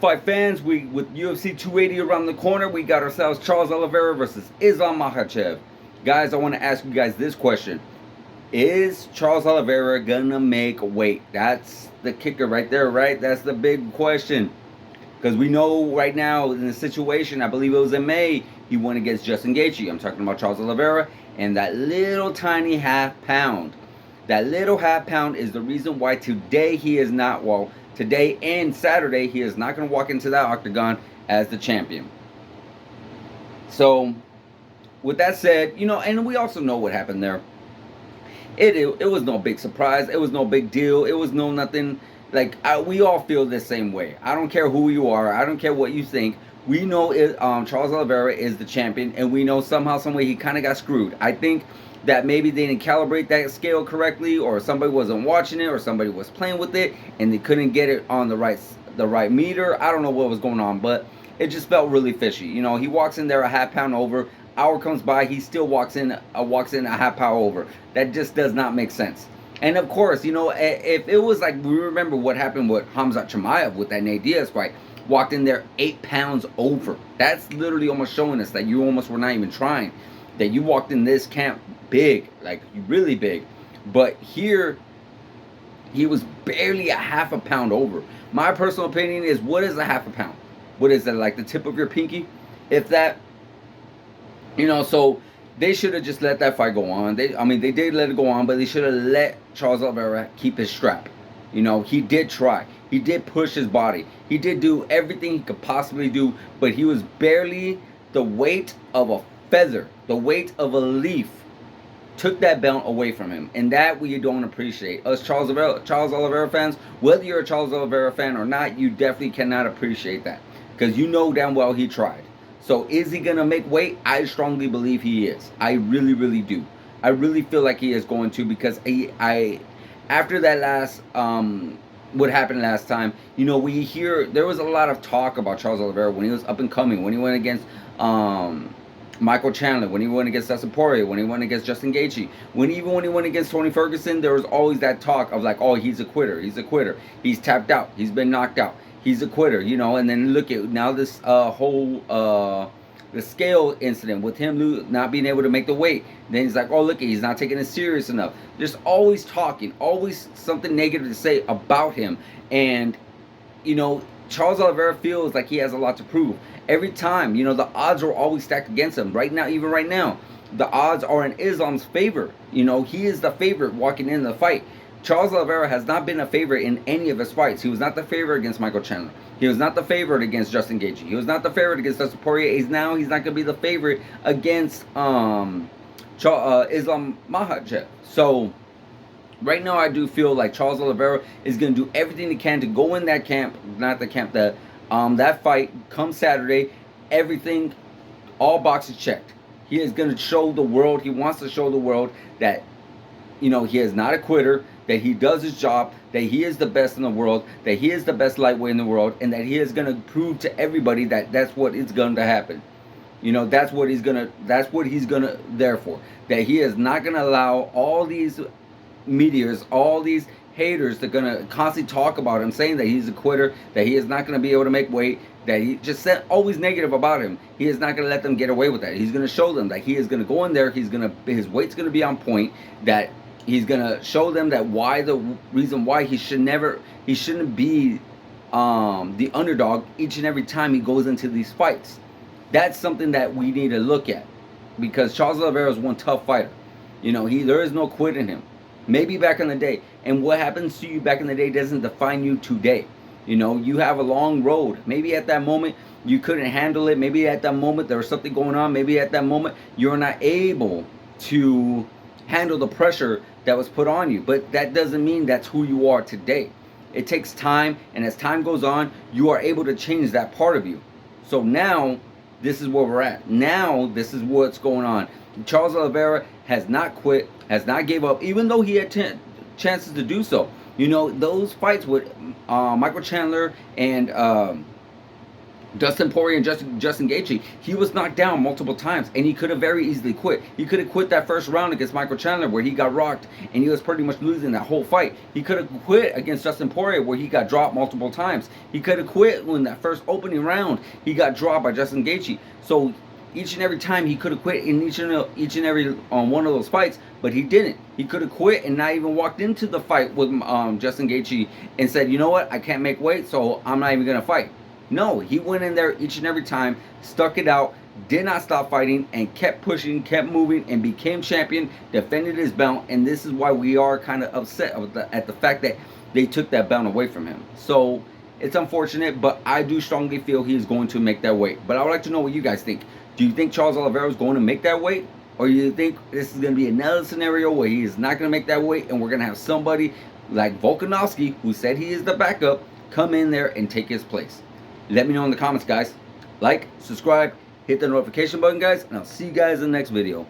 fight fans? With UFC 280 around the corner, we got ourselves Charles Oliveira versus Islam Makhachev. Guys, I want to ask you guys this question: is Charles Oliveira gonna make weight? That's the kicker right there, right? That's the big question. Because we know right now in the situation, I believe it was in May, he went against Justin Gaethje. I'm talking about Charles Oliveira and that little tiny half pound. That little half pound is the reason why today he is not, well, today and Saturday, he is not going to walk into that octagon as the champion. So, with that said, and we also know what happened there. It was no big surprise. It was no big deal. It was no nothing. Like, we all feel the same way. I don't care who you are. I don't care what you think. We know Charles Oliveira is the champion, and we know somehow, some way he kind of got screwed. I think that maybe they didn't calibrate that scale correctly, or somebody wasn't watching it, or somebody was playing with it, and they couldn't get it on the right meter. I don't know what was going on, but it just felt really fishy. He walks in there a half pound over. Hour comes by, he still walks in a half pound over. That just does not make sense. And of course, if it was like, we remember what happened with Hamzat Chimaev with that Nate Diaz fight, walked in there 8 pounds over. That's literally almost showing us that you almost were not even trying. That you walked in this camp big, like really big. But here, he was barely a half a pound over. My personal opinion is, what is a half a pound? What is that, like the tip of your pinky? If that, so they should have just let that fight go on. They did let it go on, but they should have let Charles Oliveira keep his strap. He did try. He did push his body. He did do everything he could possibly do, but he was barely the weight of a feather, the weight of a leaf, took that belt away from him, and that we don't appreciate. Us Charles Oliveira fans, whether you're a Charles Oliveira fan or not, you definitely cannot appreciate that, because you know damn well he tried. So is he gonna make weight? I strongly believe he is. I really, really do. I really feel like he is going to, because after that last what happened last time, there was a lot of talk about Charles Oliveira when he was up and coming, when he went against Michael Chandler, when he went against Dustin Poirier, when he went against Justin Gaethje, when he went against Tony Ferguson, there was always that talk of like, oh, he's a quitter, he's tapped out, he's been knocked out, he's a quitter, and then look at now this whole the scale incident with him not being able to make the weight. Then he's like, oh, look, he's not taking it serious enough. Just always talking, always something negative to say about him. And, Charles Oliveira feels like he has a lot to prove. Every time, the odds are always stacked against him. Right now, even right now, the odds are in Islam's favor. He is the favorite walking in the fight. Charles Oliveira has not been a favorite in any of his fights. He was not the favorite against Michael Chandler. He was not the favorite against Justin Gaethje. He was not the favorite against Dustin Poirier. He's not going to be the favorite against Islam Makhachev. So right now, I do feel like Charles Oliveira is going to do everything he can to go in that camp, that fight come Saturday. Everything, all boxes checked. He is going to show the world. He wants to show the world that he is not a quitter, that he does his job, that he is the best in the world, that he is the best lightweight in the world, and that he is going to prove to everybody that that's what is going to happen. That's what he's going to there for. That he is not going to allow all these meteors, all these haters that are going to constantly talk about him, saying that he's a quitter, that he is not going to be able to make weight, that he just said always negative about him. He is not going to let them get away with that. He's going to show them that he is going to go in there, his weight's going to be on point, that he's going to show them that the reason why he shouldn't be the underdog each and every time he goes into these fights. That's something that we need to look at, because Charles Oliveira is one tough fighter. There is no quit in him. Maybe back in the day. And what happens to you back in the day doesn't define you today. You have a long road. Maybe at that moment you couldn't handle it. Maybe at that moment there was something going on. Maybe at that moment you're not able to handle the pressure that was put on you. But that doesn't mean that's who you are today. It takes time, and as time goes on, you are able to change that part of you. So now, this is where we're at. Now, this is what's going on. Charles Oliveira has not quit, has not gave up, even though he had chances to do so. Those fights with Michael Chandler and Dustin Poirier and Justin Gaethje, he was knocked down multiple times, and he could have very easily quit. He could have quit that first round against Michael Chandler where he got rocked and he was pretty much losing that whole fight. He could have quit against Dustin Poirier where he got dropped multiple times. He could have quit when that first opening round he got dropped by Justin Gaethje. So each and every time he could have quit in each and every one of those fights, but he didn't. He could have quit and not even walked into the fight with Justin Gaethje and said, you know what, I can't make weight, so I'm not even gonna fight. No, he went in there each and every time, stuck it out, did not stop fighting, and kept pushing, kept moving, and became champion, defended his belt, and this is why we are kind of upset at the fact that they took that belt away from him. So it's unfortunate, but I do strongly feel he is going to make that weight. But I would like to know what you guys think. Do you think Charles Oliveira is going to make that weight? Or you think this is going to be another scenario where he is not going to make that weight and we're going to have somebody like Volkanovski, who said he is the backup, come in there and take his place? Let me know in the comments, guys. Like, subscribe, hit the notification button, guys, and I'll see you guys in the next video.